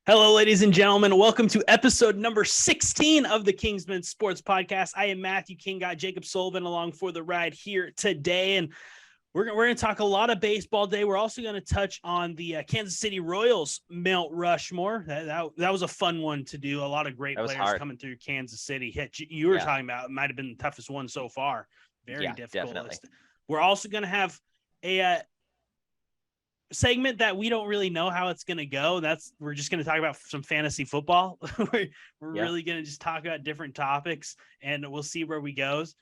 Hello, ladies and gentlemen. Welcome to episode number 16 of the Kingsmen Sports Podcast. I am Matthew King, got Jacob Sullivan along for the ride here today, and we're going to talk a lot of baseball today. We're also going to touch on the Kansas City Royals Mount Rushmore. That was a fun one to do. A lot of great players coming through Kansas City. You were talking about it might have been the toughest one so far. Very difficult. Definitely. We're also going to have a segment that we don't really know how it's going to go. We're just going to talk about some fantasy football. we're really going to just talk about different topics, and we'll see where we goes.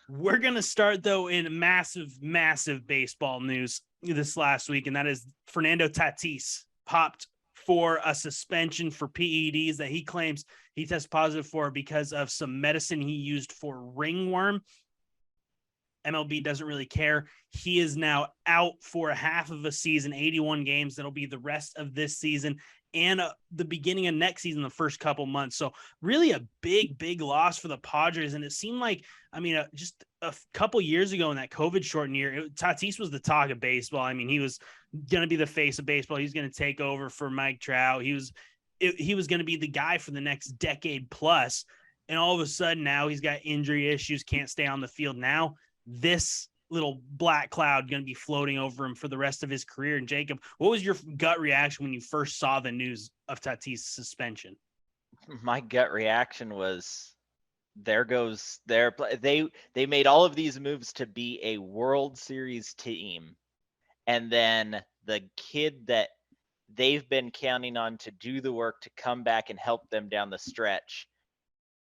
We're going to start though in massive baseball news this last week, and that is Fernando Tatis popped for a suspension for PEDs that he claims he tested positive for because of some medicine he used for ringworm. MLB doesn't really care. He is now out for a half of a season, 81 games. That'll be the rest of this season and the beginning of next season, the first couple months. So really a big loss for the Padres. And it seemed like, just a couple years ago in that COVID shortened year, Tatis was the talk of baseball. He was going to be the face of baseball. He's going to take over for Mike Trout. He was going to be the guy for the next decade plus. And all of a sudden now he's got injury issues, can't stay on the field. Now this little black cloud going to be floating over him for the rest of his career. And Jacob, what was your gut reaction when you first saw the news of Tatis' suspension? My gut reaction was, there goes their play. They made all of these moves to be a World Series team, and then the kid that they've been counting on to do the work to come back and help them down the stretch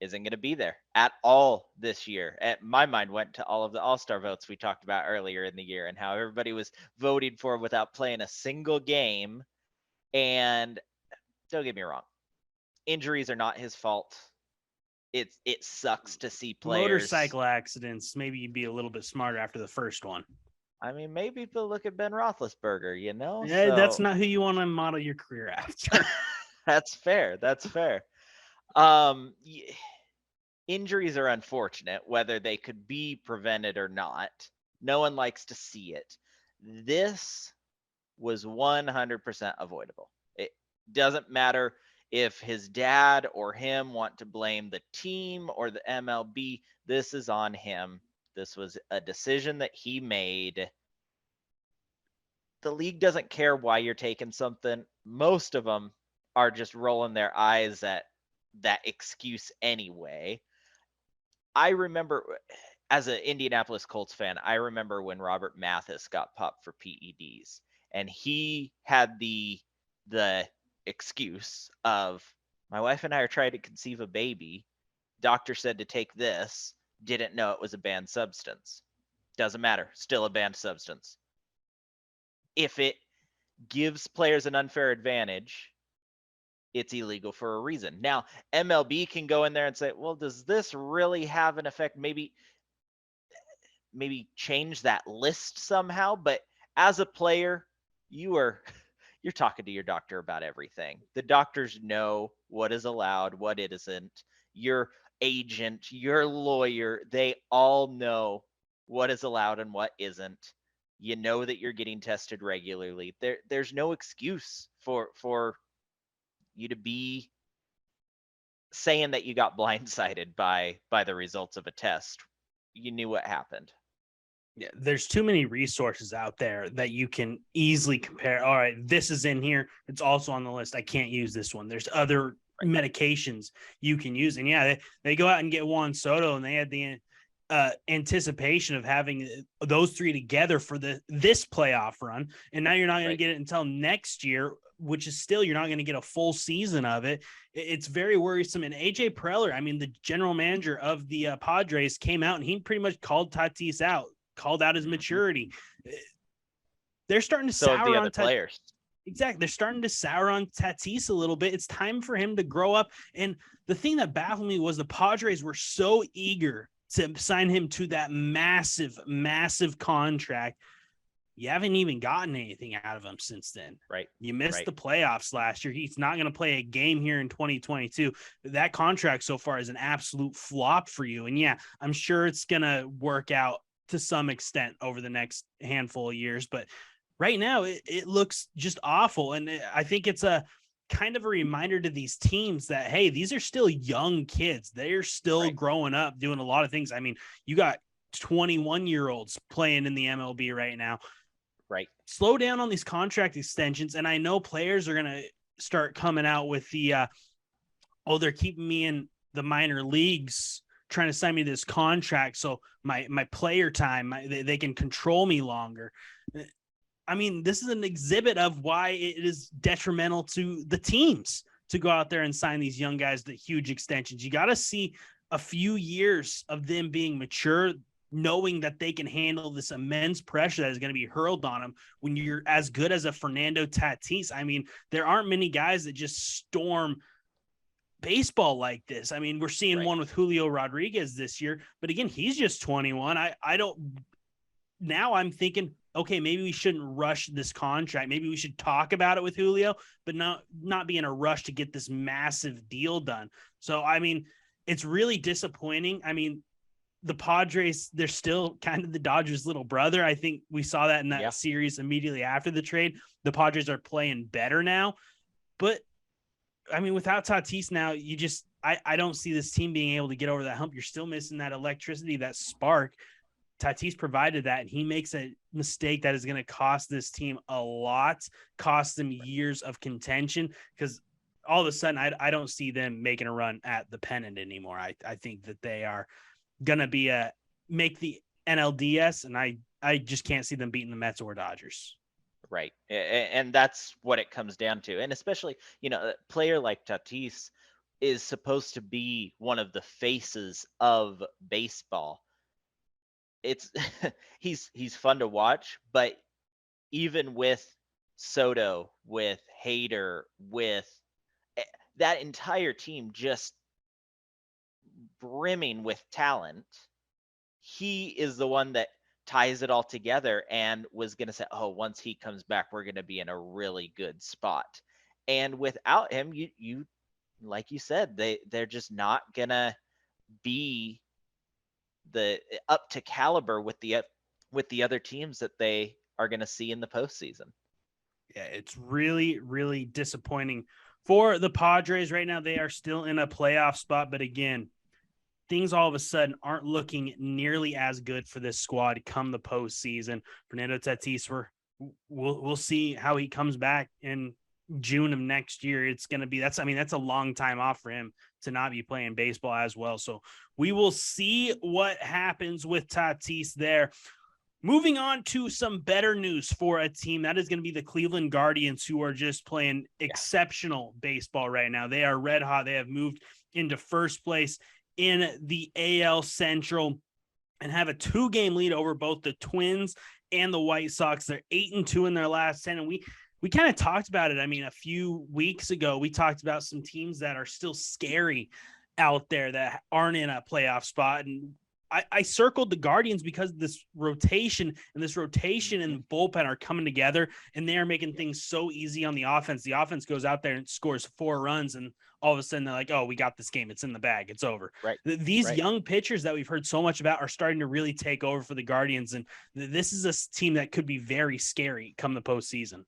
isn't going to be there at all this year. And my mind went to all of the All-Star votes we talked about earlier in the year and how everybody was voting for him without playing a single game. And don't get me wrong, injuries are not his fault. It sucks to see players. Motorcycle accidents, maybe you'd be a little bit smarter after the first one. Maybe they'll look at Ben Roethlisberger, Yeah, so that's not who you want to model your career after. That's fair. Injuries are unfortunate, whether they could be prevented or not. No one likes to see it. This was 100% avoidable. It doesn't matter if his dad or him want to blame the team or the MLB. This is on him. This was a decision that he made. The league doesn't care why you're taking something. Most of them are just rolling their eyes at that excuse anyway. I remember, as an Indianapolis Colts fan, I remember when Robert Mathis got popped for PEDs, and he had the excuse of, my wife and I are trying to conceive a baby. Doctor said to take this, didn't know it was a banned substance. Doesn't matter, still a banned substance. If it gives players an unfair advantage, it's illegal for a reason. Now, MLB can go in there and say, well, does this really have an effect? Maybe change that list somehow. But as a player, you're talking to your doctor about everything. The doctors know what is allowed, what it isn't. Your agent, your lawyer, they all know what is allowed and what isn't. You know that you're getting tested regularly. There's no excuse for you to be saying that you got blindsided by the results of a test. You knew what happened. Yeah, there's too many resources out there that you can easily compare. All right, this is in here. It's also on the list. I can't use this one. There's other medications you can use. And yeah, they go out and get Juan Soto, and they had the anticipation of having those three together for this playoff run. And now you're not going to get it until next year, which is still, you're not going to get a full season of it. It's very worrisome. And AJ Preller, the general manager of the Padres, came out and he pretty much called Tatis out, called out his maturity. They're starting to sour on players. Exactly. They're starting to sour on Tatis a little bit. It's time for him to grow up. And the thing that baffled me was the Padres were so eager to sign him to that massive contract. You haven't even gotten anything out of him since then. Right. You missed the playoffs last year. He's not going to play a game here in 2022. That contract so far is an absolute flop for you. And yeah, I'm sure it's going to work out to some extent over the next handful of years, but right now it looks just awful. And I think it's a kind of a reminder to these teams that, hey, these are still young kids. They're still growing up, doing a lot of things. I mean, you got 21-year-olds playing in the MLB right now. Right. Slow down on these contract extensions. And I know players are going to start coming out with the, they're keeping me in the minor leagues, trying to sign me this contract. So my player time, they can control me longer. I mean, this is an exhibit of why it is detrimental to the teams to go out there and sign these young guys to huge extensions. You got to see a few years of them being mature, knowing that they can handle this immense pressure that is going to be hurled on them when you're as good as a Fernando Tatis. I mean, there aren't many guys that just storm baseball like this. I mean, we're seeing one with Julio Rodriguez this year, but again, he's just 21. Now I'm thinking, okay, maybe we shouldn't rush this contract. Maybe we should talk about it with Julio, but not be in a rush to get this massive deal done. So, I mean, it's really disappointing. I mean, the Padres, they're still kind of the Dodgers' little brother. I think we saw that in that series immediately after the trade. The Padres are playing better now. But, I mean, without Tatis now, I don't see this team being able to get over that hump. You're still missing that electricity, that spark. Tatis provided that, and he makes a mistake that is going to cost this team a lot, cost them years of contention, because all of a sudden I don't see them making a run at the pennant anymore. I think that they are going to make the NLDS, and I just can't see them beating the Mets or Dodgers. Right. And that's what it comes down to. And especially, a player like Tatis is supposed to be one of the faces of baseball. It's he's fun to watch, but even with Soto, with Hader, with that entire team just brimming with talent, he is the one that ties it all together and was going to say, oh, once he comes back, we're going to be in a really good spot. And without him, you like you said, they're just not going to be the up to caliber with the other teams that they are going to see in the postseason. Yeah, it's really, really disappointing for the Padres right now. They are still in a playoff spot, but again, things all of a sudden aren't looking nearly as good for this squad come the postseason. Fernando Tatis, we'll see how he comes back in June of next year. It's going to be that's a long time off for him to not be playing baseball as well. So we will see what happens with Tatis there. Moving on to some better news for a team, that is going to be the Cleveland Guardians, who are just playing exceptional baseball right now. They are red hot. They have moved into first place in the AL Central and have a 2-game lead over both the Twins and the White Sox. They're 8-2 in their last 10. And we kind of talked about it. I mean, a few weeks ago, we talked about some teams that are still scary out there that aren't in a playoff spot. And I circled the Guardians because this rotation and the bullpen are coming together, and they are making things so easy on the offense. The offense goes out there and scores 4 runs, and all of a sudden they're like, oh, we got this game. It's in the bag. It's over. Right. These young pitchers that we've heard so much about are starting to really take over for the Guardians, and this is a team that could be very scary come the postseason.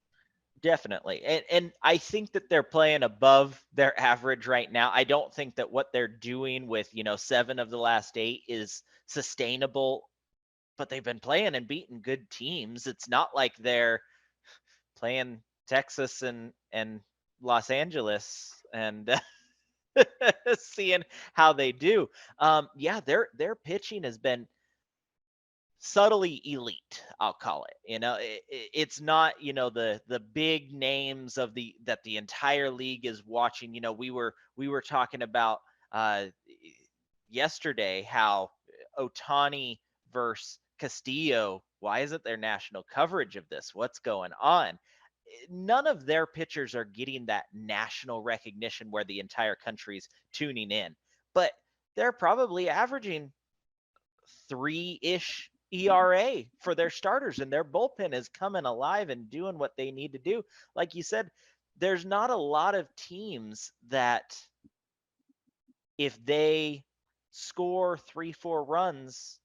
Definitely. And I think that they're playing above their average right now. I don't think that what they're doing with, 7 of the last 8 is sustainable, but they've been playing and beating good teams. It's not like they're playing Texas and Los Angeles and seeing how they do. Their pitching has been subtly elite, I'll call it. It's not the big names that the entire league is watching. We were talking about yesterday how Ohtani versus Castillo, why isn't there national coverage of this? What's going on? None of their pitchers are getting that national recognition where the entire country's tuning in, but they're probably averaging 3-ish ERA for their starters, and their bullpen is coming alive and doing what they need to do. Like you said, there's not a lot of teams that if they score 3-4 runs,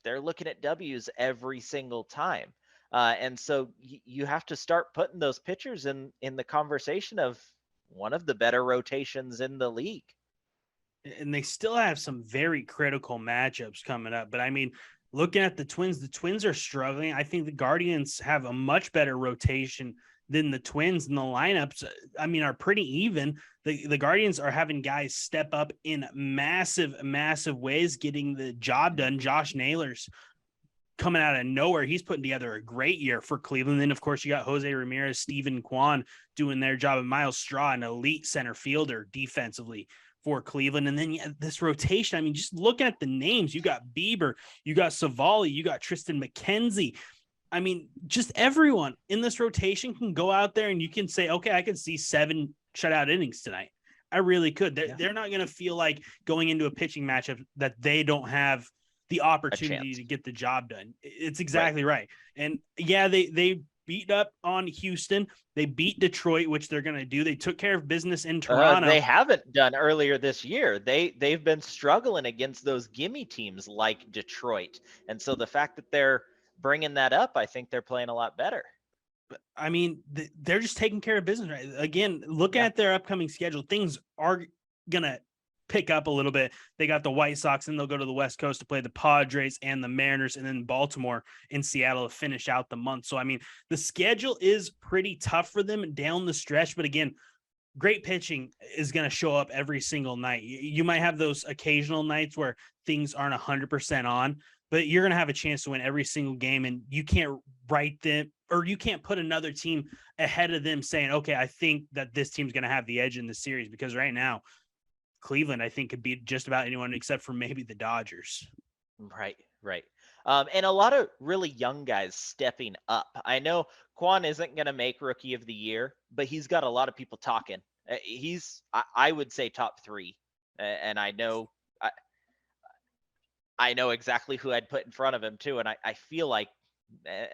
they're looking at W's every single time. And so you have to start putting those pitchers in the conversation of one of the better rotations in the league. And they still have some very critical matchups coming up. But I mean, looking at the Twins are struggling. I think the Guardians have a much better rotation than the Twins, and the lineups, I mean, are pretty even. The Guardians are having guys step up in massive ways, getting the job done. Josh Naylor's coming out of nowhere. He's putting together a great year for Cleveland. Then, of course, you got Jose Ramirez, Steven Kwan doing their job, and Miles Straw, an elite center fielder defensively for Cleveland. And then this rotation, I mean, just looking at the names, you got Bieber, you got Savali, you got Tristan McKenzie. I mean, just everyone in this rotation can go out there and you can say, okay, I can see 7 shutout innings tonight. I really could. They're not going to feel like going into a pitching matchup that they don't have the opportunity to get the job done. It's exactly right. And yeah, they beat up on Houston. They beat Detroit, which they're going to do. They took care of business in Toronto. They haven't done earlier this year. They've been struggling against those gimme teams like Detroit. And so the fact that they're bringing that up, I think they're playing a lot better. I mean, they're just taking care of business, right? Again, looking at their upcoming schedule, things are going to pick up a little bit. They got the White Sox, and they'll go to the West Coast to play the Padres and the Mariners, and then Baltimore and Seattle to finish out the month. So, I mean, the schedule is pretty tough for them down the stretch, but again, great pitching is going to show up every single night. You might have those occasional nights where things aren't 100% on, but you're going to have a chance to win every single game, and you can't write them, or you can't put another team ahead of them saying, okay, I think that this team's going to have the edge in the series, because right now Cleveland, I think, could beat just about anyone except for maybe the Dodgers. Right. And a lot of really young guys stepping up. I know Kwan isn't going to make Rookie of the Year, but he's got a lot of people talking. He's, I would say, top 3. And I know exactly who I'd put in front of him too. And I feel like,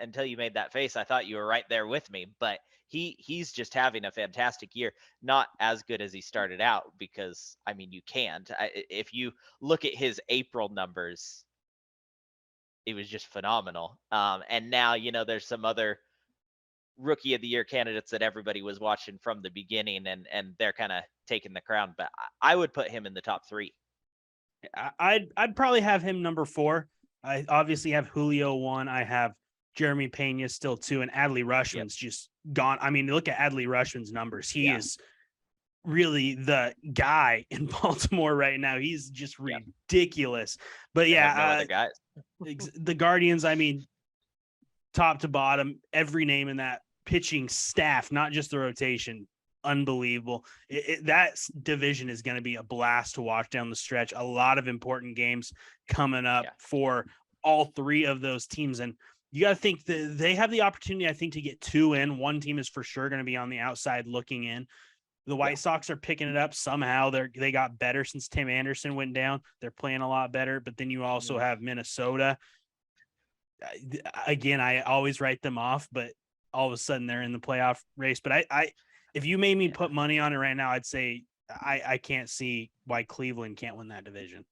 until you made that face, I thought you were right there with me. But he's just having a fantastic year. Not as good as he started out, because I mean, you can't. If you look at his April numbers, it was just phenomenal. And now, there's some other Rookie of the Year candidates that everybody was watching from the beginning, and they're kind of taking the crown. But I would put him in the top 3. I'd probably have him number 4. I obviously have Julio 1. I have Jeremy Pena still 2, and Adley Rutschman's just gone. I mean, look at Adley Rutschman's numbers. He is really the guy in Baltimore right now. He's just ridiculous. But guys. The Guardians, I mean, top to bottom, every name in that pitching staff, not just the rotation, unbelievable. That division is going to be a blast to watch down the stretch. A lot of important games coming up for all 3 of those teams. And you got to think that they have the opportunity, I think, to get 2 in. One team is for sure going to be on the outside looking in. The White Sox are picking it up somehow. They got better since Tim Anderson went down. They're playing a lot better. But then you also have Minnesota. Again, I always write them off, but all of a sudden they're in the playoff race. But I if you made me put money on it right now, I'd say I can't see why Cleveland can't win that division.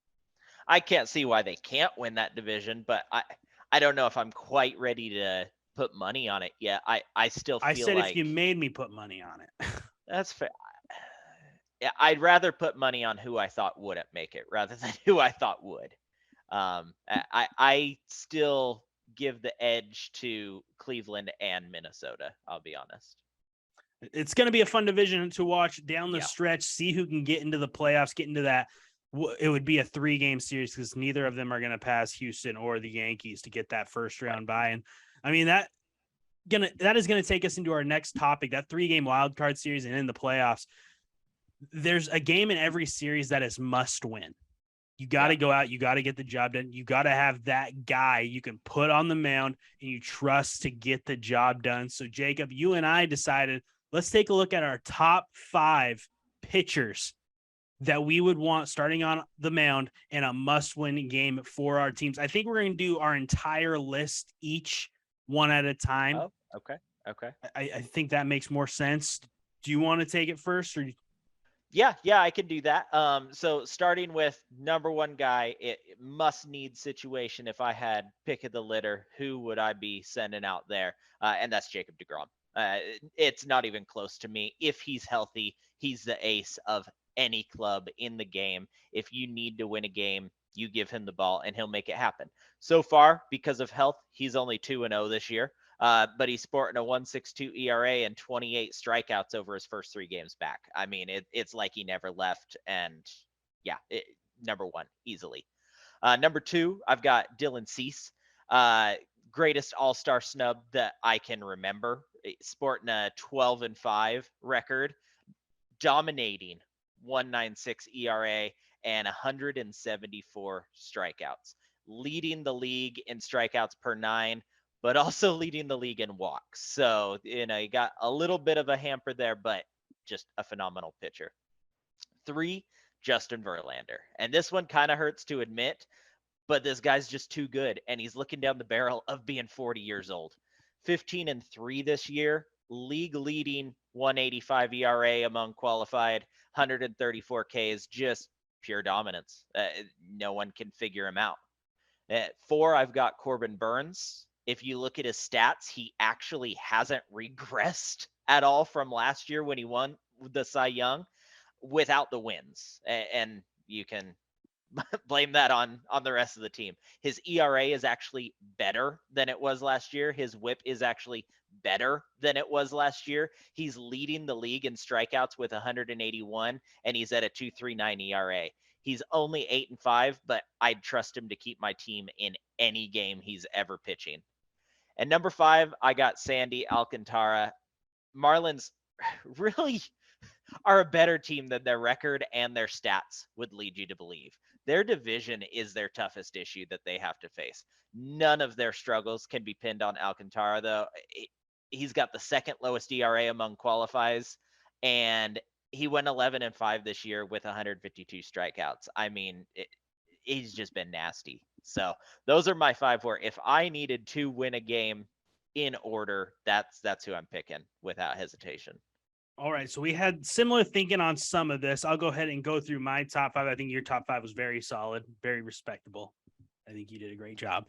I can't see why they can't win that division, but I don't know if I'm quite ready to put money on it yet. I still feel like if you made me put money on it. That's fair. Yeah, I'd rather put money on who I thought wouldn't make it rather than who I thought would. I still give the edge to Cleveland and Minnesota, I'll be honest. It's going to be a fun division to watch down the stretch, see who can get into the playoffs, get into that. It would be a 3-game series because neither of them are going to pass Houston or the Yankees to get that first round bye. And I mean, that is going to take us into our next topic, that 3-game wild card series and in the playoffs. There's a game in every series that is must win. You got to go out. You got to get the job done. You got to have that guy you can put on the mound and you trust to get the job done. So, Jacob, you and I decided, let's take a look at our top 5 pitchers that we would want starting on the mound in a must-win game for our teams. I think we're going to do our entire list each one at a time. Oh, okay. I think that makes more sense. Do you want to take it first, or? Yeah, I can do that. So starting with number 1 guy, it must-need situation. If I had pick of the litter, who would I be sending out there? And that's Jacob deGrom. It's not even close to me. If he's healthy, he's the ace of any club in the game. If you need to win a game, you give him the ball and he'll make it happen. So far, because of health, he's only 2-0 this year. But he's sporting a 1.62 ERA and 28 strikeouts over his first 3 games back. I mean, it's like he never left. And yeah, number 1 easily. Number 2, I've got Dylan Cease. Greatest all-star snub that I can remember, sporting a 12-5 record, dominating 1.96 ERA and 174 strikeouts, leading the league in strikeouts per 9, but also leading the league in walks. So, you got a little bit of a hamper there, but just a phenomenal pitcher. 3, Justin Verlander. And this one kind of hurts to admit, but this guy's just too good, and he's looking down the barrel of being 40 years old. 15-3 this year, league leading 1.85 ERA among qualified, 134 Ks, just pure dominance. No one can figure him out. At 4, I've got Corbin Burns. If you look at his stats, he actually hasn't regressed at all from last year when he won the Cy Young without the wins. And you can blame that on the rest of the team. His ERA is actually better than it was last year. His whip is actually better than it was last year. He's leading the league in strikeouts with 181, and he's at a 2.39 ERA. He's only 8-5, but I'd trust him to keep my team in any game he's ever pitching. And number 5, I got Sandy Alcantara. Marlins really are a better team than their record and their stats would lead you to believe. Their division is their toughest issue that they have to face. None of their struggles can be pinned on Alcantara, though. He's got the second lowest ERA among qualifies, and he went 11-5 this year with 152 strikeouts. I mean, he's just been nasty. So those are my 5 where if I needed to win a game in order, that's who I'm picking without hesitation. All right, so we had similar thinking on some of this. I'll go ahead and go through my top 5. I think your top 5 was very solid, very respectable. I think you did a great job.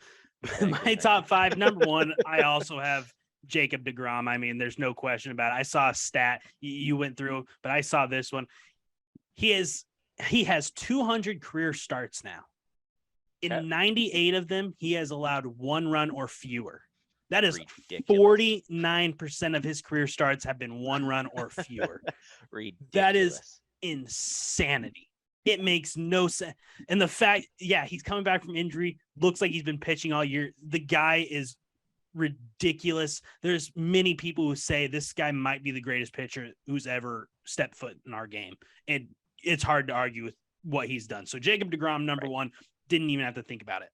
My top 5, number 1, I also have Jacob deGrom. I mean, there's no question about it. I saw a stat you went through, but I saw this one. He has 200 career starts now. In 98 of them, he has allowed 1 run or fewer. That is ridiculous. 49% of his career starts have been 1 run or fewer. That is insanity. It makes no sense. And the fact, he's coming back from injury, looks like he's been pitching all year. The guy is ridiculous. There's many people who say this guy might be the greatest pitcher who's ever stepped foot in our game. And it's hard to argue with what he's done. So Jacob deGrom, number 1, didn't even have to think about it.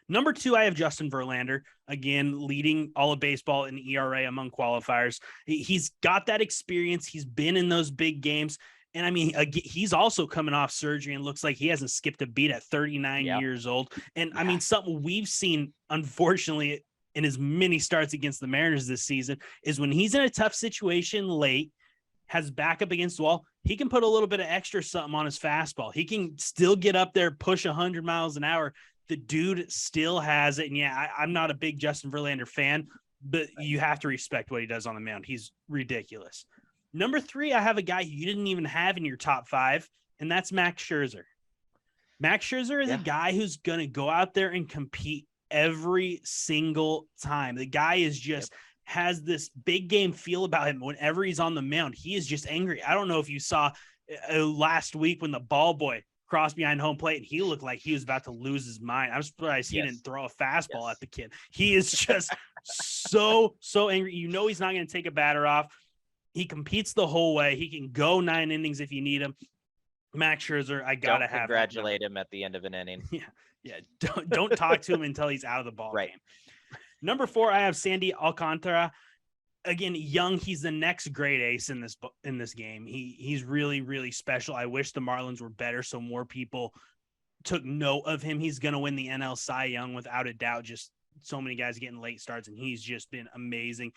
Number 2, I have Justin Verlander, again, leading all of baseball in ERA among qualifiers. He's got that experience. He's been in those big games. And I mean, he's also coming off surgery and looks like he hasn't skipped a beat at 39 years old. And I mean, something we've seen, unfortunately, in his many starts against the Mariners this season is when he's in a tough situation late, has backup against the wall, he can put a little bit of extra something on his fastball. He can still get up there, push 100 miles an hour. The dude still has it. And I'm not a big Justin Verlander fan, but you have to respect what he does on the mound. He's ridiculous. Number 3, I have a guy you didn't even have in your top 5, and that's Max Scherzer. Max Scherzer is a guy who's going to go out there and compete every single time. The guy is just has this big game feel about him. Whenever he's on the mound, he is just angry. I don't know if you saw last week when the ball boy crossed behind home plate and he looked like he was about to lose his mind. I'm surprised he didn't throw a fastball at the kid. He is just so angry. You know, he's not going to take a batter off. He competes the whole way. He can go 9 innings if you need him. Max Scherzer, I gotta have congratulate him at the end of an inning. Don't talk to him until he's out of the ball game. Number 4, I have Sandy Alcantara. Again, young, he's the next great ace in this game. He's really, really special. I wish the Marlins were better so more people took note of him. He's going to win the NL Cy Young without a doubt. Just so many guys getting late starts, and he's just been amazing.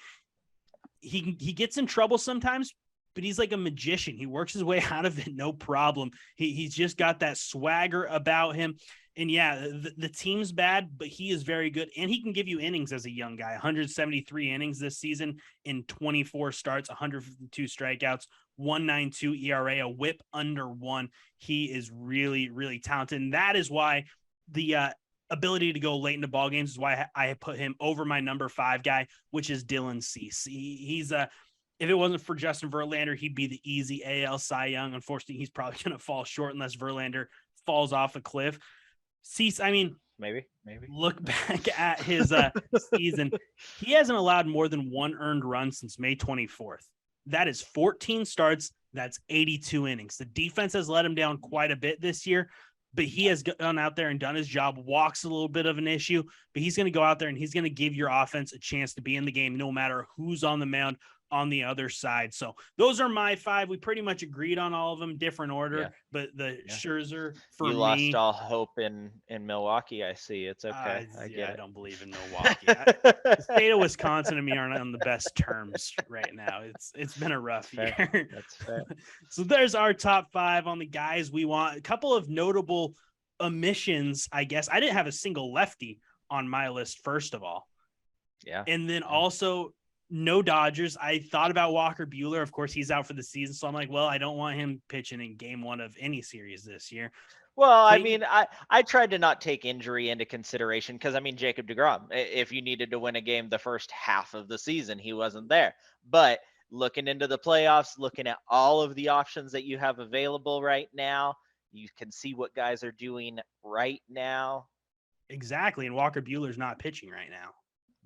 He gets in trouble sometimes, but he's like a magician. He works his way out of it, no problem. He's just got that swagger about him. And yeah, the team's bad, but he is very good. And he can give you innings as a young guy. 173 innings this season in 24 starts, 152 strikeouts, 1.92 ERA, a whip under 1. He is really, really talented. And that is why the ability to go late into ball games is why I put him over my number 5 guy, which is Dylan Cease. He's if it wasn't for Justin Verlander, he'd be the easy AL Cy Young. Unfortunately, he's probably going to fall short unless Verlander falls off a cliff. Cease, I mean, maybe look back at his season. He hasn't allowed more than 1 earned run since May 24th. That is 14 starts. That's 82 innings. The defense has let him down quite a bit this year, but he has gone out there and done his job. Walks a little bit of an issue, but he's going to go out there and he's going to give your offense a chance to be in the game no matter who's on the mound on the other side. So those are my 5. We pretty much agreed on all of them, different order, but the Scherzer for you me. lost all hope in Milwaukee. I see. It's okay. I get it. I don't believe in Milwaukee. The state of Wisconsin and me aren't on the best terms right now. It's been a rough year. That's fair. So there's our top 5 on the guys we want. A couple of notable omissions, I guess. I didn't have a single lefty on my list, first of all. Yeah. And then also no Dodgers. I thought about Walker Buehler. Of course, he's out for the season. So I'm like, well, I don't want him pitching in game 1 of any series this year. Well, I mean, I tried to not take injury into consideration because, I mean, Jacob deGrom, if you needed to win a game the first half of the season, he wasn't there. But looking into the playoffs, looking at all of the options that you have available right now, you can see what guys are doing right now. Exactly. And Walker Buehler's not pitching right now.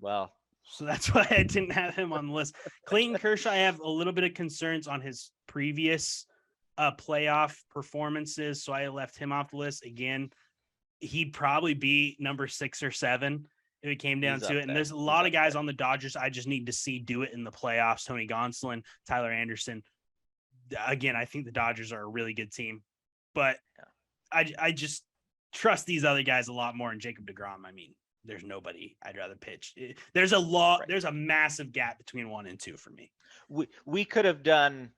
Well, so that's why I didn't have him on the list. Clayton Kershaw, I have a little bit of concerns on his previous playoff performances, so I left him off the list. Again, he'd probably be number 6 or 7 if it came down to it. And there's a lot of guys on the Dodgers I just need to see do it in the playoffs. Tony Gonsolin, Tyler Anderson. Again, I think the Dodgers are a really good team, but I just trust these other guys a lot more. And Jacob deGrom, I mean, there's nobody I'd rather pitch. There's a massive gap between 1 and 2 for me. We could have done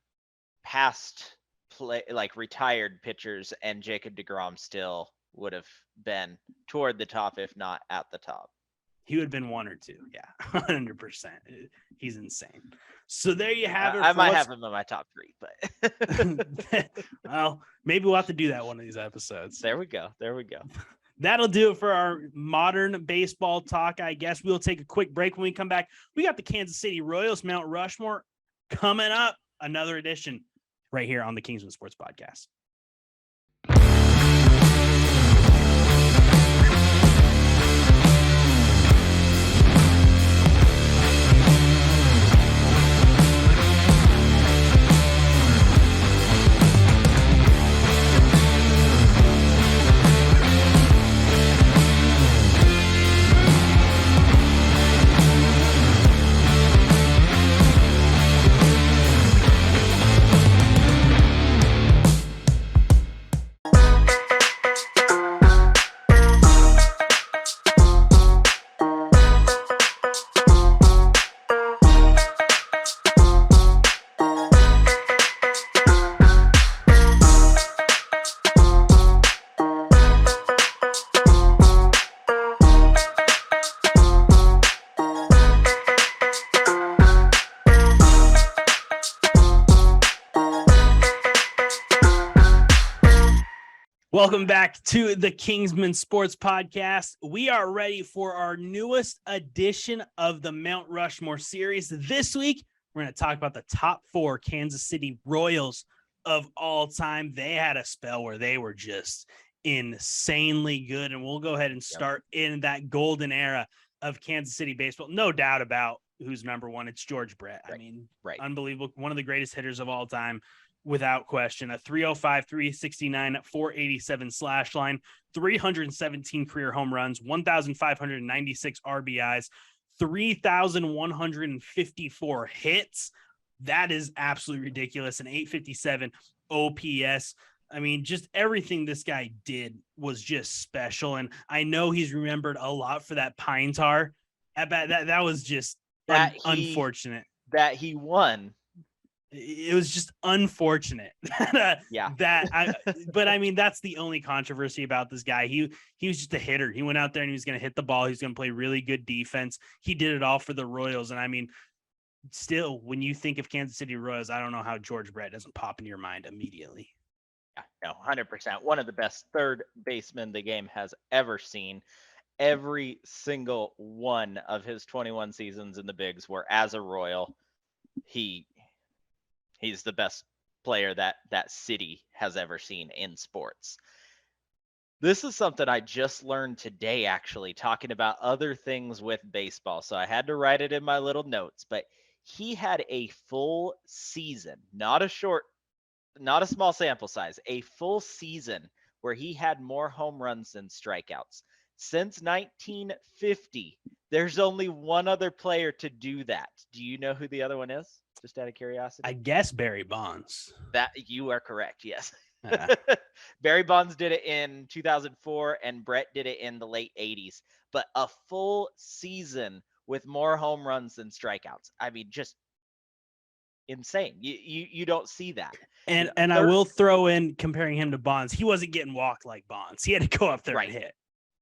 past play, like retired pitchers, and Jacob deGrom still would have been toward the top, if not at the top. He would have been 1 or 2. Yeah, 100%. He's insane. So there you have it. I might have him in my top 3, but well, maybe we'll have to do that one of these episodes. There we go. That'll do it for our modern baseball talk. I guess we'll take a quick break. When we come back, we got the Kansas City Royals, Mount Rushmore coming up. Another edition right here on the Kingsmen Sports Podcast. Welcome back to the Kingsmen Sports Podcast. We are ready for our newest edition of the Mount Rushmore series. This week, we're going to talk about the top 4 Kansas City Royals of all time. They had a spell where they were just insanely good, and we'll go ahead and start in that golden era of Kansas City baseball. No doubt about who's number 1. It's George Brett. I mean, unbelievable. One of the greatest hitters of all time. Without question, a 305, 369, 487 slash line, 317 career home runs, 1,596 RBIs, 3,154 hits. That is absolutely ridiculous. An 857 OPS. I mean, just everything this guy did was just special. And I know he's remembered a lot for that pine tar. That was just unfortunate. That he won It was just unfortunate Yeah. but I mean, that's the only controversy about this guy. He was just a hitter. He went out there and he was going to hit the ball. He's going to play really good defense. He did it all for the Royals. And I mean, still, when you think of Kansas City Royals, I don't know how George Brett doesn't pop in your mind immediately. Yeah, no, 100%. One of the best third basemen the game has ever seen. Every single one of his 21 seasons in the bigs were as a Royal. He's the best player that city has ever seen in sports. This is something I just learned today, actually, talking about other things with baseball. So I had to write it in my little notes, but he had a full season, not a small sample size, a full season where he had more home runs than strikeouts. Since 1950, there's only one other player to do that. Do you know who the other one is? Just out of curiosity. I guess Barry Bonds. That you are correct. Yes. Uh, Barry Bonds did it in 2004 and Brett did it in the late 80s. But a full season with more home runs than strikeouts. I mean, just insane. You don't see that. and I will throw in, comparing him to Bonds, he wasn't getting walked like Bonds. He had to go up there and hit.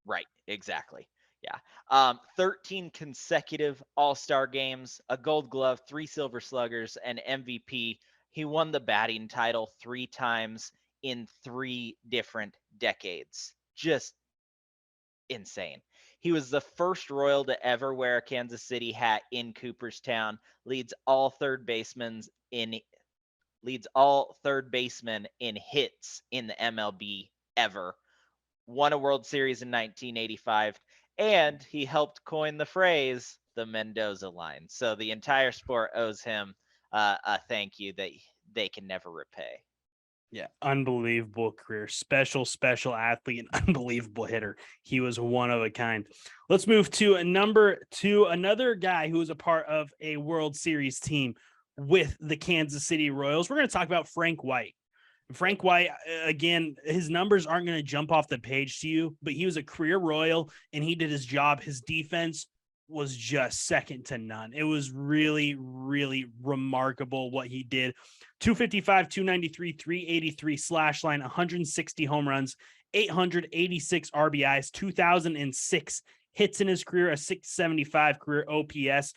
Right. Exactly. Yeah. 13 consecutive All-Star games, a Gold Glove, 3 Silver Sluggers, and MVP. He won the batting title 3 times in 3 different decades. Just insane. He was the first Royal to ever wear a Kansas City hat in Cooperstown. Leads all third basemen in hits in the MLB ever. Won a World Series in 1985, and he helped coin the phrase the Mendoza line. So the entire sport owes him a thank you that they can never repay. Yeah, unbelievable career. Special athlete and unbelievable hitter. He was one of a kind. Let's move to number 2, another guy who was a part of a World Series team with the Kansas City Royals. We're going to talk about Frank White. Frank White, again, his numbers aren't going to jump off the page to you, but he was a career Royal and he did his job. His defense was just second to none. It was really, really remarkable what he did. 255, 293, 383 slash line, 160 home runs, 886 RBIs, 2006 hits in his career, a 675 career OPS.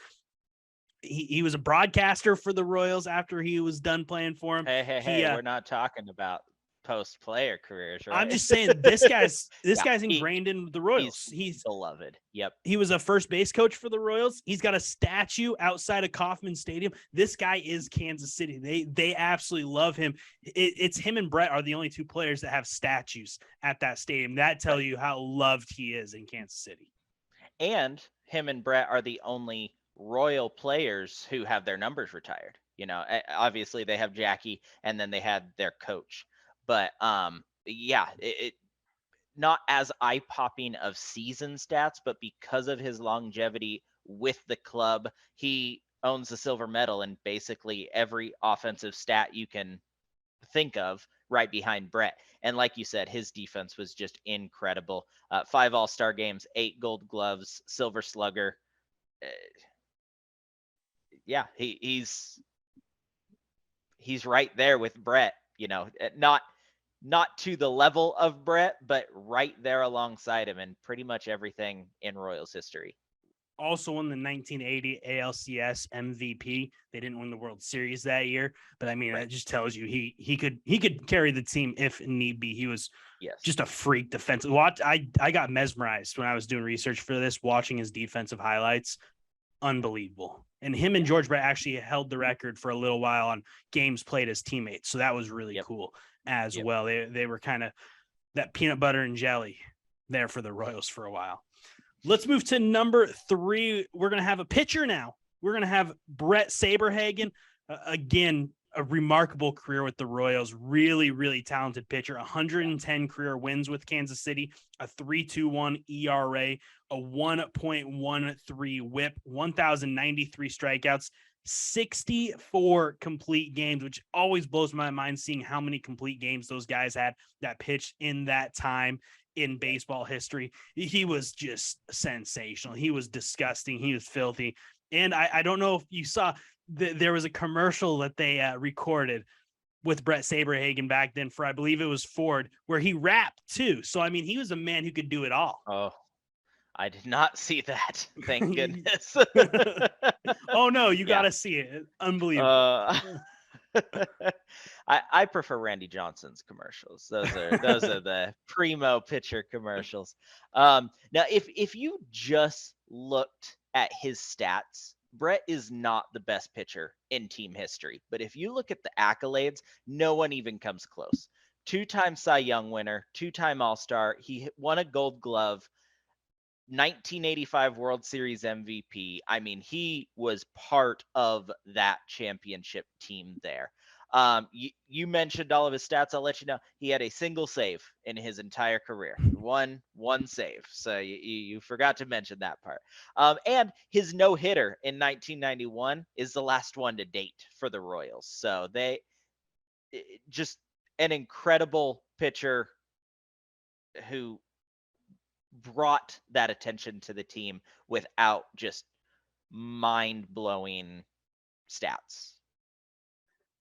He was a broadcaster for the Royals after he was done playing for him. Hey, we're not talking about post-player careers, right? I'm just saying this guy's ingrained in the Royals. He's beloved. Yep. He was a first base coach for the Royals. He's got a statue outside of Kauffman Stadium. This guy is Kansas City. They absolutely love him. It's him and Brett are the only 2 players that have statues at that stadium. That tell you how loved he is in Kansas City. And him and Brett are the only Royal players who have their numbers retired. You know, obviously they have Jackie and then they had their coach. But yeah, it not as eye-popping of season stats, but because of his longevity with the club, he owns the silver medal in basically every offensive stat you can think of, right behind Brett. And like you said, his defense was just incredible. 5 All-Star games, 8 Gold Gloves, Silver Slugger. Yeah, he's right there with Brett. You know, not to the level of Brett, but right there alongside him in pretty much everything in Royals history. Also won the 1980 ALCS MVP. They didn't win the World Series that year, but I mean, That just tells you he could carry the team if need be. He was just a freak defensive. I got mesmerized when I was doing research for this, watching his defensive highlights. Unbelievable. And him and George Brett actually held the record for a little while on games played as teammates. So that was really cool as well. They were kind of that peanut butter and jelly there for the Royals for a while. Let's move to number 3. We're going to have a pitcher now. We're going to have Brett Saberhagen. Again, a remarkable career with the Royals. Really, really talented pitcher. 110 career wins with Kansas City, a 3.21 ERA, a 1.13 whip, 1,093 strikeouts, 64 complete games, which always blows my mind seeing how many complete games those guys had that pitched in that time in baseball history. He was just sensational. He was disgusting. He was filthy. And I don't know if you saw, there was a commercial that they recorded with Brett Saberhagen back then for, I believe it was Ford, where he rapped too. So, I mean, he was a man who could do it all. Oh, I did not see that. Thank goodness. Oh no, you got Yeah. to see it. Unbelievable. I prefer Randy Johnson's commercials. Those are the primo pitcher commercials. Now if you just looked at his stats, Brett is not the best pitcher in team history. But if you look at the accolades, no one even comes close. 2-time Cy Young winner, 2-time All-Star. He won a Gold Glove. 1985 World Series MVP. I mean, he was part of that championship team there. You mentioned all of his stats. I'll let you know he had a single save in his entire career. One save. So you forgot to mention that part. And his no hitter in 1991 is the last one to date for the Royals. So just an incredible pitcher who brought that attention to the team without just mind-blowing stats.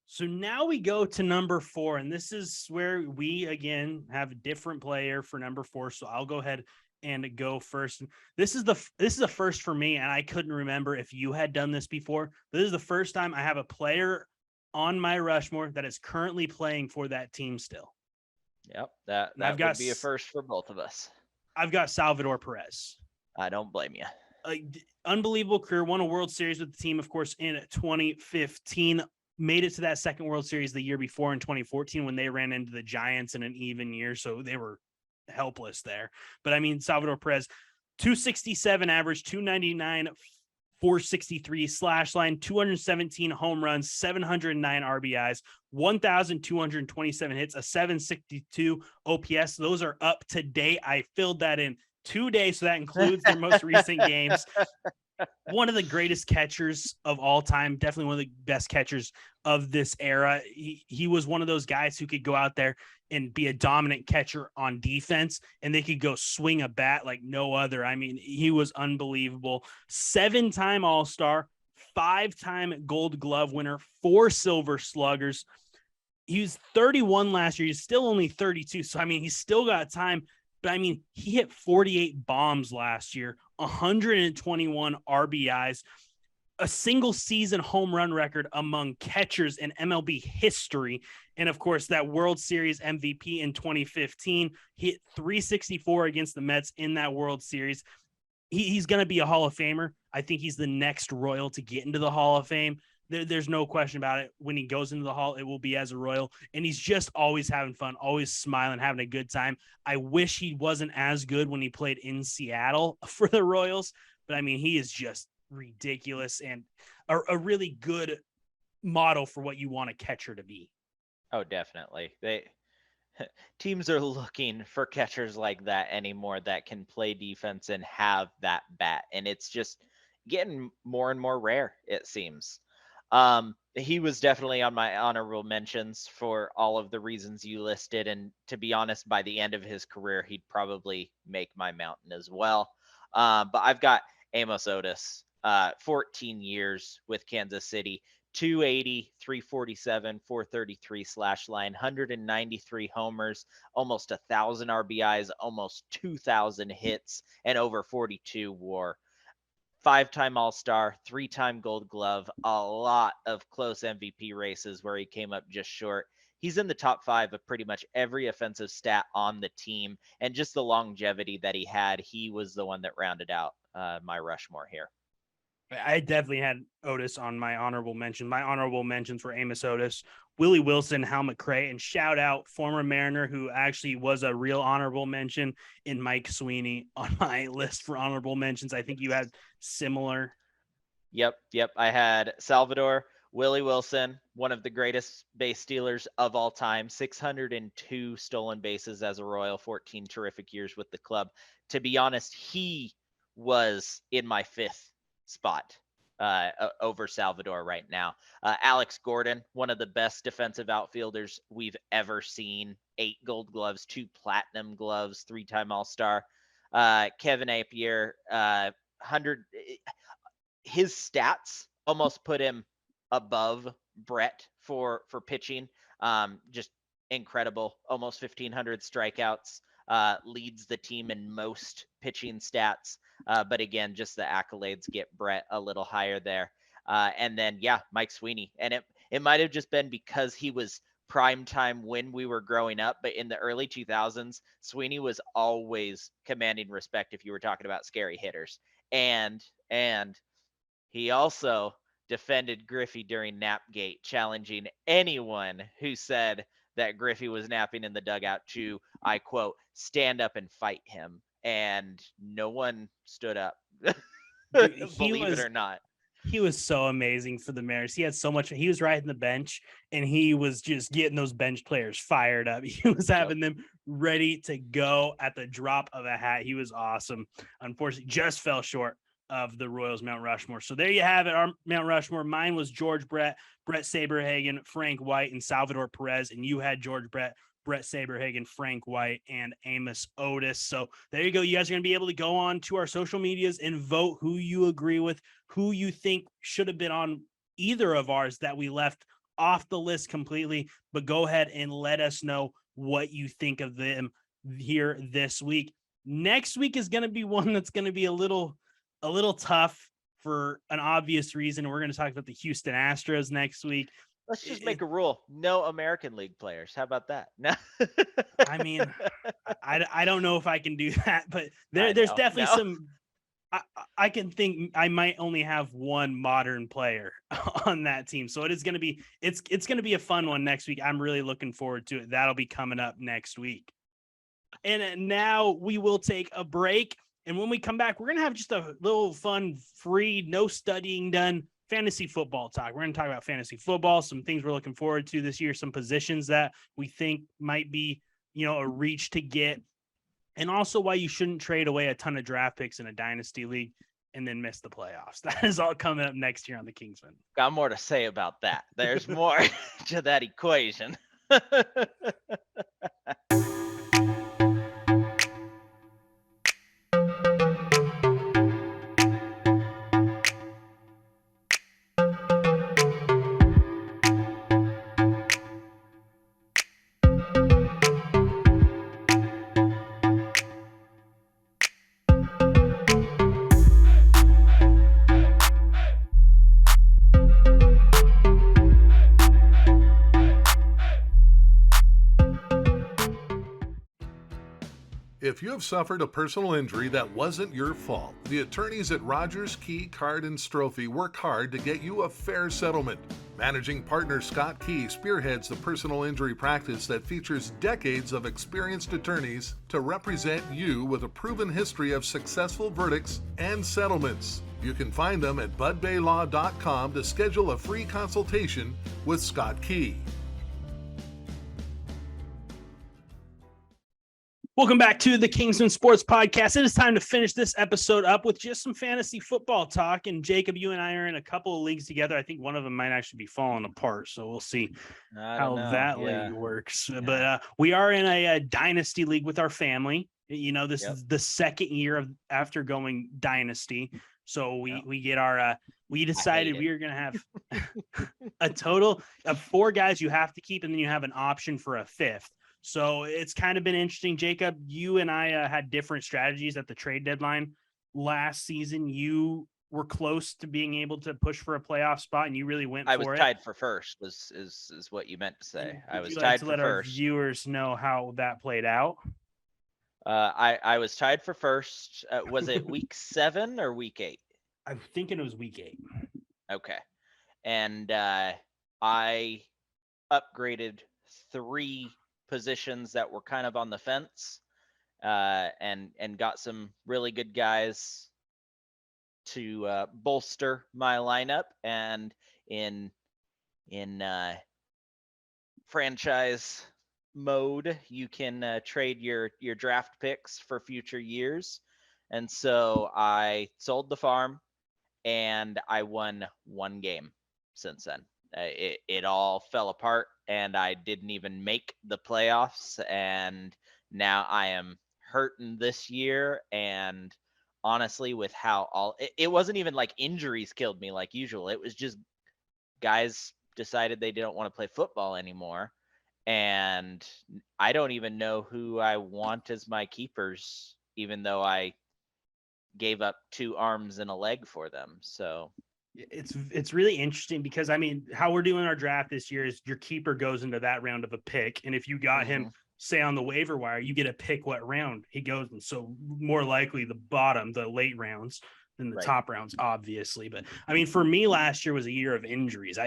So now we go to number 4, and this is where we again have a different player for number 4. So I'll go ahead and go first. This is a first for me, and I couldn't remember if you had done this before. This is the first time I have a player on my Rushmore that is currently playing for that team still. Yep, that would be a first for both of us. I've got Salvador Perez. I don't blame you. Unbelievable career. Won a World Series with the team, of course, in 2015. Made it to that second World Series the year before in 2014 when they ran into the Giants in an even year. So they were helpless there. But I mean, Salvador Perez, 267 average, 299, 463 slash line, 217 home runs, 709 RBIs, 1,227 hits, a 762 OPS. Those are up to date. I filled that in 2 days. So that includes their most recent games. One of the greatest catchers of all time, definitely one of the best catchers of this era. He was one of those guys who could go out there and be a dominant catcher on defense, and they could go swing a bat like no other. I mean, he was unbelievable. 7-time All-Star, 5-time Gold Glove winner, 4 Silver Sluggers. He was 31 last year. He's still only 32. So, I mean, he's still got time. But I mean, he hit 48 bombs last year, 121 RBIs, a single season home run record among catchers in MLB history. And of course, that World Series MVP in 2015 hit 364 against the Mets in that World Series. He's going to be a Hall of Famer. I think he's the next Royal to get into the Hall of Fame. There's no question about it. When he goes into the Hall, it will be as a Royal. And he's just always having fun, always smiling, having a good time. I wish he wasn't as good when he played in Seattle for the Royals. But, I mean, he is just ridiculous and a really good model for what you want a catcher to be. Oh, definitely. Teams are looking for catchers like that anymore that can play defense and have that bat. And it's just getting more and more rare, it seems. He was definitely on my honorable mentions for all of the reasons you listed. And to be honest, by the end of his career, he'd probably make my mountain as well. But I've got Amos Otis, 14 years with Kansas City, 280, 347, 433 slash line, 193 homers, almost 1,000 RBIs, almost 2,000 hits, and over 42 WAR. 5-time All-Star, 3-time Gold Glove, a lot of close MVP races where he came up just short. He's in the top 5 of pretty much every offensive stat on the team, and just the longevity that he had, he was the one that rounded out my Rushmore here. I definitely had Otis on my honorable mention. My honorable mentions were Amos Otis, Willie Wilson, Hal McRae, and shout out former Mariner who actually was a real honorable mention in Mike Sweeney on my list for honorable mentions. I think you had similar. Yep. I had Salvador, Willie Wilson, one of the greatest base stealers of all time, 602 stolen bases as a Royal, 14 terrific years with the club. To be honest, he was in my 5th spot over Salvador right now. Alex Gordon, one of the best defensive outfielders we've ever seen. 8 Gold Gloves, 2 Platinum Gloves, 3-time All-Star. Kevin Appier, 100. His stats almost put him above Brett for pitching. Just incredible, almost 1,500 strikeouts. Leads the team in most pitching stats. But again, just the accolades get Brett a little higher there. And then, yeah, Mike Sweeney. And it might have just been because he was prime time when we were growing up, but in the early 2000s, Sweeney was always commanding respect if you were talking about scary hitters. And he also defended Griffey during Napgate, challenging anyone who said that Griffey was napping in the dugout to, I quote, stand up and fight him. And no one stood up. Dude, Believe it or not. He was so amazing for the Mariners. He had so much. He was riding the bench, and he was just getting those bench players fired up. He was having them ready to go at the drop of a hat. He was awesome. Unfortunately, just fell short of the Royals Mount Rushmore. So there you have it, our Mount Rushmore. Mine was George Brett, Brett Saberhagen, Frank White, and Salvador Perez, and you had George Brett, Brett Saberhagen, Frank White, and Amos Otis. So there you go. You guys are going to be able to go on to our social medias and vote who you agree with, who you think should have been on either of ours that we left off the list completely. But go ahead and let us know what you think of them here this week. Next week is going to be one that's going to be a little tough for an obvious reason. We're going to talk about the Houston Astros next week. Let's just make a rule. No American League players. How about that? No. I mean, I don't know if I can do that, but there's definitely some. I can think I might only have one modern player on that team. So it is going to be it's going to be a fun one next week. I'm really looking forward to it. That'll be coming up next week. And now we will take a break. And when we come back, we're going to have just a little fun, free, no studying done fantasy football talk. We're going to talk about fantasy football, some things we're looking forward to this year, some positions that we think might be, a reach to get, and also why you shouldn't trade away a ton of draft picks in a dynasty league and then miss the playoffs. That is all coming up next year on the Kingsmen. Got more to say about that. There's more to that equation. If you have suffered a personal injury that wasn't your fault, the attorneys at Rogers, Key, Card, and Strophe work hard to get you a fair settlement. Managing partner Scott Key spearheads the personal injury practice that features decades of experienced attorneys to represent you with a proven history of successful verdicts and settlements. You can find them at budbaylaw.com to schedule a free consultation with Scott Key. Welcome back to the Kingsmen Sports Podcast. It is time to finish this episode up with just some fantasy football talk. And Jacob, you and I are in a couple of leagues together. I think one of them might actually be falling apart. So we'll see how that league works. Yeah. But we are in a dynasty league with our family. This is the second year after going dynasty. So we get our we decided we are going to have a total of 4 guys you have to keep, and then you have an option for a 5th. So it's kind of been interesting. Jacob, you and I had different strategies at the trade deadline last season. You were close to being able to push for a playoff spot, and you really went for it. I was tied for first, is what you meant to say. I was tied for first. Let our viewers know how that played out. I was tied for first. Was it week 7 or week 8? I'm thinking it was week 8. Okay. And I upgraded 3 positions that were kind of on the fence, and got some really good guys to bolster my lineup. And in franchise mode, you can trade your draft picks for future years. And so I sold the farm, and I won 1 game since then. It all fell apart, and I didn't even make the playoffs, and now I am hurting this year. And honestly, with how it wasn't even like injuries killed me like usual. It was just guys decided they didn't want to play football anymore. And I don't even know who I want as my keepers, even though I gave up 2 arms and a leg for them. So it's really interesting because I mean, how we're doing our draft this year is your keeper goes into that round of a pick, and if you got him, say on the waiver wire, you get to pick what round he goes in. So more likely the bottom, the late rounds than the top rounds, obviously. But I mean, for me, last year was a year of injuries.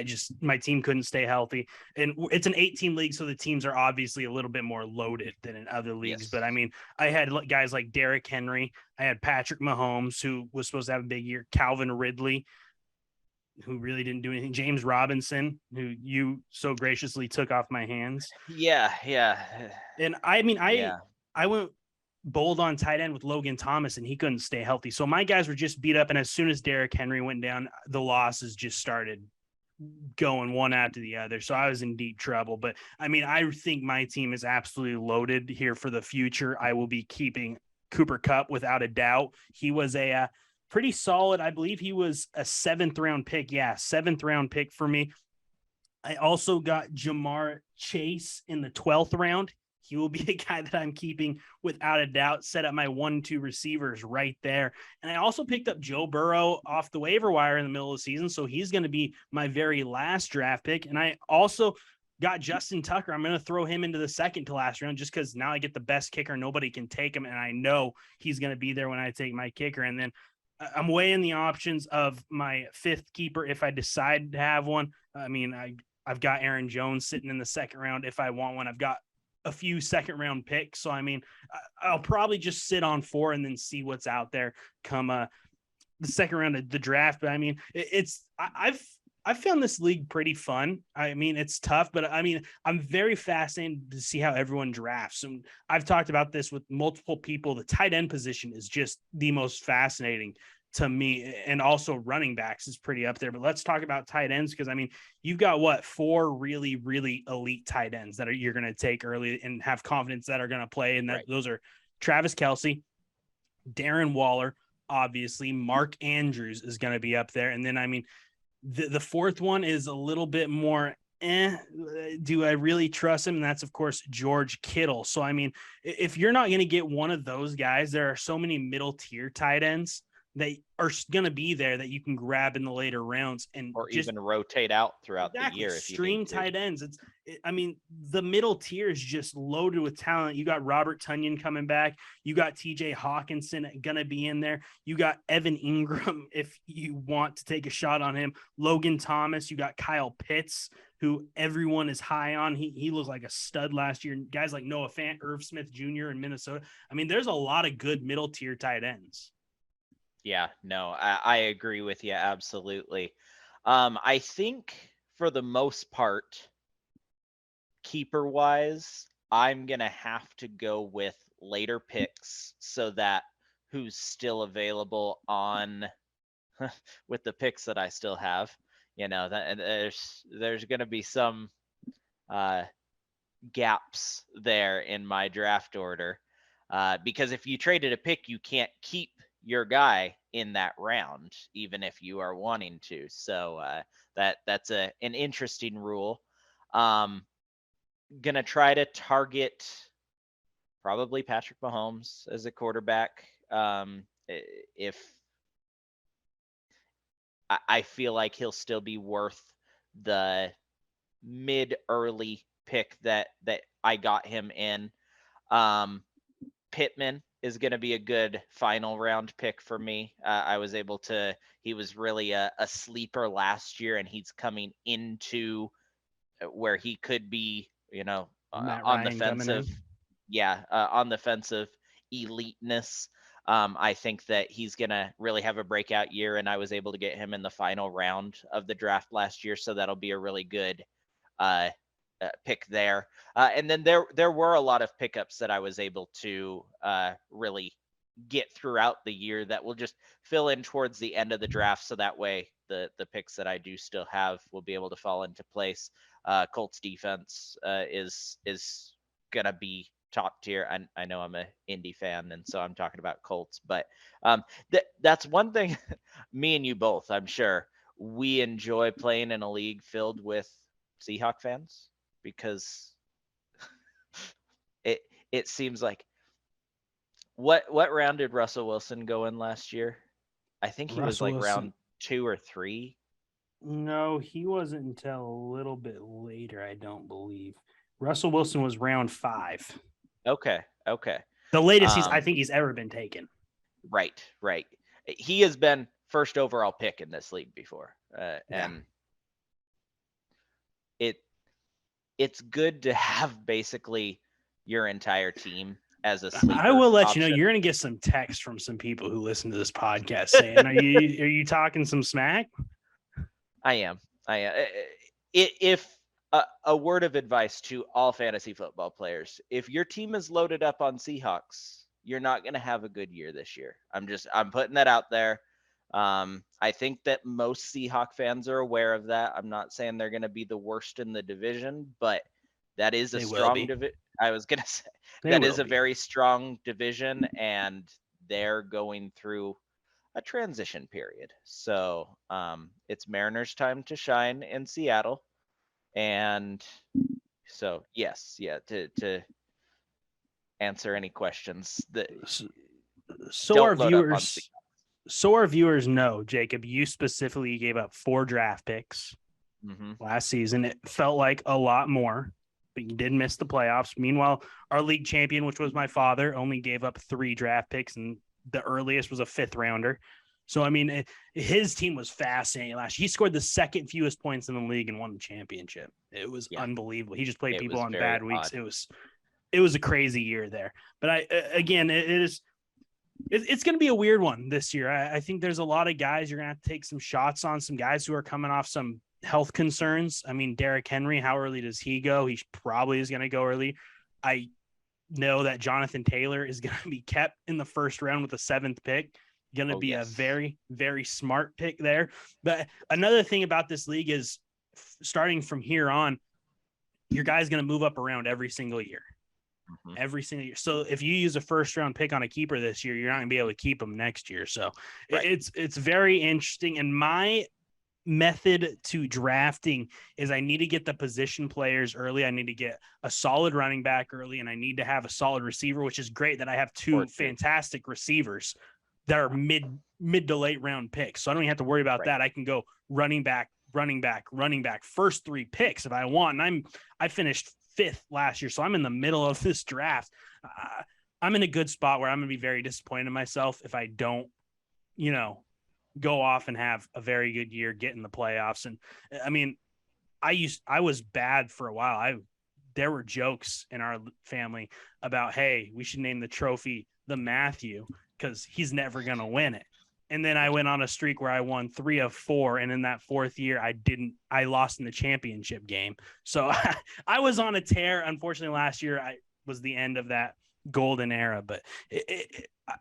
My team couldn't stay healthy, and it's an 18 league, so the teams are obviously a little bit more loaded than in other leagues. But I mean, I had guys like Derrick Henry, I had Patrick Mahomes, who was supposed to have a big year, Calvin Ridley, who really didn't do anything, James Robinson, who you so graciously took off my hands. Yeah. And I mean, I went bold on tight end with Logan Thomas, and he couldn't stay healthy. So my guys were just beat up. And as soon as Derrick Henry went down, the losses just started going one after the other. So I was in deep trouble. But I mean, I think my team is absolutely loaded here for the future. I will be keeping Cooper Kupp without a doubt. He was a pretty solid. I believe he was a 7th round pick. Yeah, 7th round pick for me. I also got Jamar Chase in the 12th round. He will be a guy that I'm keeping without a doubt. Set up my 1-2 receivers right there. And I also picked up Joe Burrow off the waiver wire in the middle of the season. So he's going to be my very last draft pick. And I also got Justin Tucker. I'm going to throw him into the 2nd to last round just because now I get the best kicker. Nobody can take him. And I know he's going to be there when I take my kicker. And then I'm weighing the options of my 5th keeper if I decide to have one. I mean, I've got Aaron Jones sitting in the 2nd round if I want one. I've got a few 2nd round picks. So, I mean, I'll probably just sit on 4 and then see what's out there come the 2nd round of the draft. But I mean, I've found this league pretty fun. I mean, it's tough, but I mean, I'm very fascinated to see how everyone drafts. And I've talked about this with multiple people. The tight end position is just the most fascinating to me. And also running backs is pretty up there. But let's talk about tight ends because, I mean, you've got 4 really, really elite tight ends that you're going to take early and have confidence that are going to play. And those are Travis Kelce, Darren Waller, obviously. Mark Andrews is going to be up there. And then, I mean, the 4th one is a little bit more, do I really trust him? And that's, of course, George Kittle. So, I mean, if you're not going to get one of those guys, there are so many middle tier tight ends that are going to be there that you can grab in the later rounds and even rotate out throughout the year. If stream you tight ends. I mean, the middle tier is just loaded with talent. You got Robert Tonyan coming back. You got TJ Hawkinson going to be in there. You got Evan Ingram if you want to take a shot on him. Logan Thomas. You got Kyle Pitts, who everyone is high on. He looked like a stud last year. Guys like Noah Fant, Irv Smith Jr. in Minnesota. I mean, there's a lot of good middle tier tight ends. Yeah, no, I agree with you. Absolutely. I think for the most part, keeper wise, I'm going to have to go with later picks so that who's still available on with the picks that I still have, that there's going to be some gaps there in my draft order. Because if you traded a pick, you can't keep your guy in that round, even if you are wanting to. So that's an interesting rule. Gonna try to target probably Patrick Mahomes as a quarterback. If I feel like he'll still be worth the mid-early pick that I got him in. Pittman is going to be a good final round pick for me. He was really a sleeper last year, and he's coming into where he could be, on the fence of, on the fence of eliteness. I think that he's going to really have a breakout year, and I was able to get him in the final round of the draft last year. So that'll be a really good pick there. And then there were a lot of pickups that I was able to really get throughout the year that will just fill in towards the end of the draft. So that way the picks that I do still have will be able to fall into place. Colts defense is going to be top tier. I know I'm a Indy fan, and so I'm talking about Colts, but that's one thing me and you both, I'm sure, we enjoy playing in a league filled with Seahawk fans because it seems like what round did Russell Wilson go in last year? I think he was Russell like Wilson. round 2 or 3. No, he wasn't until a little bit later, I don't believe. Russell Wilson was round 5. Okay. The latest I think he's ever been taken. Right. He has been first overall pick in this league before, and it's good to have basically your entire team as a sleeper. I will let option. you know you're going to get some text from some people who listen to this podcast saying, "Are you talking some smack?" I am. If a word of advice to all fantasy football players: if your team is loaded up on Seahawks, you're not going to have a good year this year. I'm putting that out there. I think that most Seahawk fans are aware of that. I'm not saying they're going to be the worst in the division, but that is a strong division. I was going to say that is a very strong division, and they're going through a transition period. So it's Mariners' time to shine in Seattle. And so, yes, to answer any questions that so our viewers know, Jacob, you specifically gave up 4 draft picks last season. It felt like a lot more, but you did miss the playoffs. Meanwhile, our league champion, which was my father, only gave up 3 draft picks, and the earliest was a 5th rounder. So, I mean, his team was fascinating last year. He scored the 2nd fewest points in the league and won the championship. It was unbelievable. He just played people on bad weeks. It was a crazy year there. But it's going to be a weird one this year. I think there's a lot of guys you're going to have to take some shots on, some guys who are coming off some health concerns. I mean, Derrick Henry, how early does he go? He probably is going to go early. I know that Jonathan Taylor is going to be kept in the 1st round with the 7th pick. Going to be a very, very smart pick there. But another thing about this league is starting from here on, your guy's going to move up around every single year. Every single year. So if you use a 1st round pick on a keeper this year, you're not going to be able to keep him next year. So it's very interesting. And my method to drafting is I need to get the position players early. I need to get a solid running back early, and I need to have a solid receiver, which is great that I have 2 fantastic receivers that are mid to late round picks. So I don't even have to worry about that. I can go running back, first 3 picks if I want. And I finished 5th last year. So I'm in the middle of this draft. I'm in a good spot where I'm going to be very disappointed in myself if I don't, go off and have a very good year, get in the playoffs. And I mean, I was bad for a while. There were jokes in our family about, hey, we should name the trophy the Matthew, because he's never going to win it. And then I went on a streak where I won 3 of 4. And in that 4th year, I lost in the championship game. So I was on a tear. Unfortunately, last year was the end of that golden era. But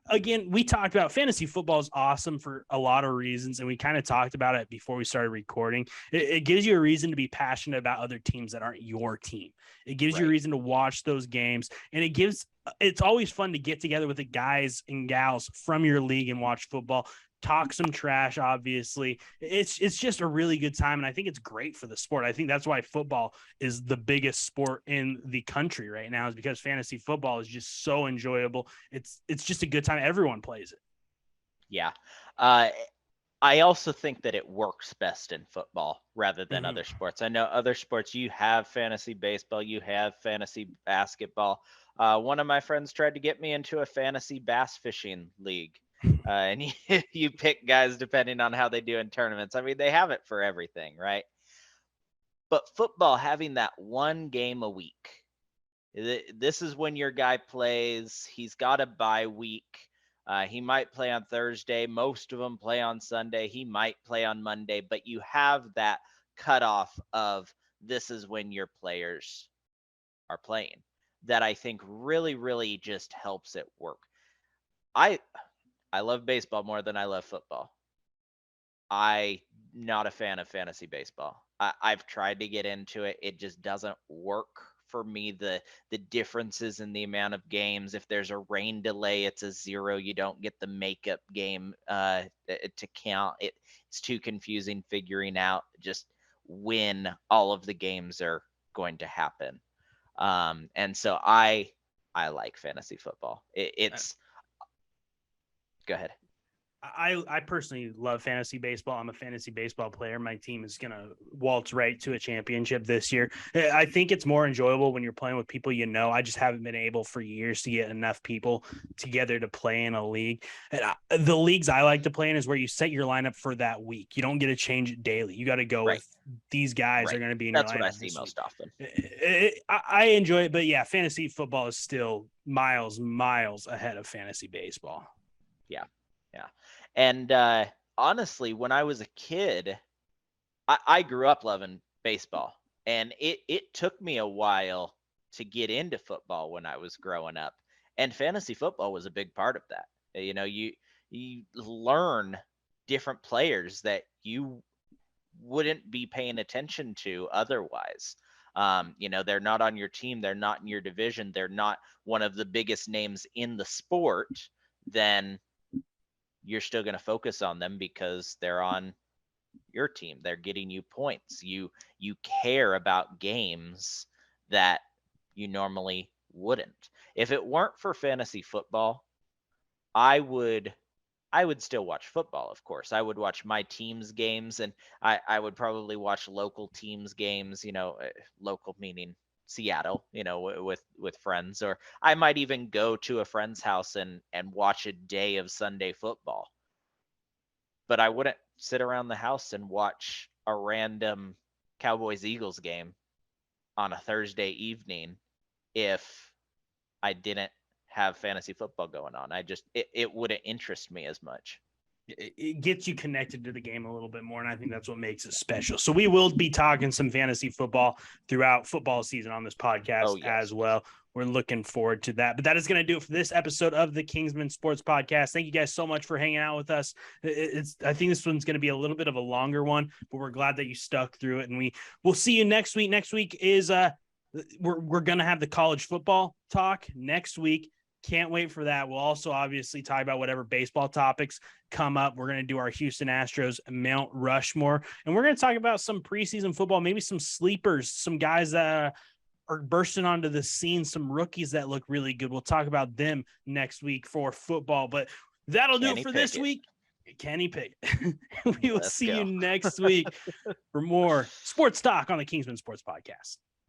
again, we talked about fantasy football is awesome for a lot of reasons. And we kind of talked about it before we started recording. It gives you a reason to be passionate about other teams that aren't your team. It gives you a reason to watch those games. And it's always fun to get together with the guys and gals from your league and watch football, talk some trash. Obviously, it's just a really good time. And I think it's great for the sport. I think that's why football is the biggest sport in the country right now, is because fantasy football is just so enjoyable. It's just a good time. Everyone plays it. Yeah. I also think that it works best in football rather than other sports. I know other sports, you have fantasy baseball, you have fantasy basketball. One of my friends tried to get me into a fantasy bass fishing league. And you pick guys depending on how they do in tournaments. I mean, they have it for everything, right? But football, having that 1 game a week, this is when your guy plays. He's got a bye week. He might play on Thursday. Most of them play on Sunday. He might play on Monday, but you have that cutoff of this is when your players are playing. That I think really, really just helps it work. I love baseball more than I love football. I'm not a fan of fantasy baseball. I've tried to get into it. It just doesn't work for me the differences in the amount of games. If there's a rain delay, it's a 0. You don't get the makeup game to count. It's too confusing figuring out just when all of the games are going to happen. And so I like fantasy football. It's go ahead. I personally love fantasy baseball. I'm a fantasy baseball player. My team is going to waltz right to a championship this year. I think it's more enjoyable when you're playing with people you know. I just haven't been able for years to get enough people together to play in a league. And the leagues I like to play in is where you set your lineup for that week. You don't get to change it daily. You got to go with these guys are going to be in your lineup. That's what I see most often. I enjoy it, but yeah, fantasy football is still miles ahead of fantasy baseball. Yeah. And honestly, when I was a kid, I grew up loving baseball, and it took me a while to get into football when I was growing up, and fantasy football was a big part of that. You know, you learn different players that you wouldn't be paying attention to otherwise. You know, they're not on your team, they're not in your division, they're not one of the biggest names in the sport, then you're still going to focus on them because they're on your team. They're getting you points. You care about games that you normally wouldn't. If it weren't for fantasy football, I would still watch football, of course. I would watch my team's games, and I would probably watch local teams' games, you know, local meaning Seattle, you know, with friends, or I might even go to a friend's house and watch a day of Sunday football. But I wouldn't sit around the house and watch a random Cowboys-Eagles game on a Thursday evening if I didn't have fantasy football going on. It wouldn't interest me as much. It gets you connected to the game a little bit more, and I think that's what makes it special. So we will be talking some fantasy football throughout football season on this podcast as well. We're looking forward to that. But that is going to do it for this episode of the Kingsmen Sports Podcast. Thank you guys so mumuch for hanging out with us. I think this one's going to be a little bit of a longer one, but we're glad that you stuck through it. And we'll see you next week. Next week is we're going to have the college football talk next week. Can't wait for that. We'll also obviously talk about whatever baseball topics come up. We're going to do our Houston Astros Mount Rushmore, and we're going to talk about some preseason football, maybe some sleepers, some guys that are bursting onto the scene, some rookies that look really good. We'll talk about them next week for football, but that'll do it for this week. Kenny Pickett. We will see you next week for more sports talk on the Kingsmen Sports Podcast.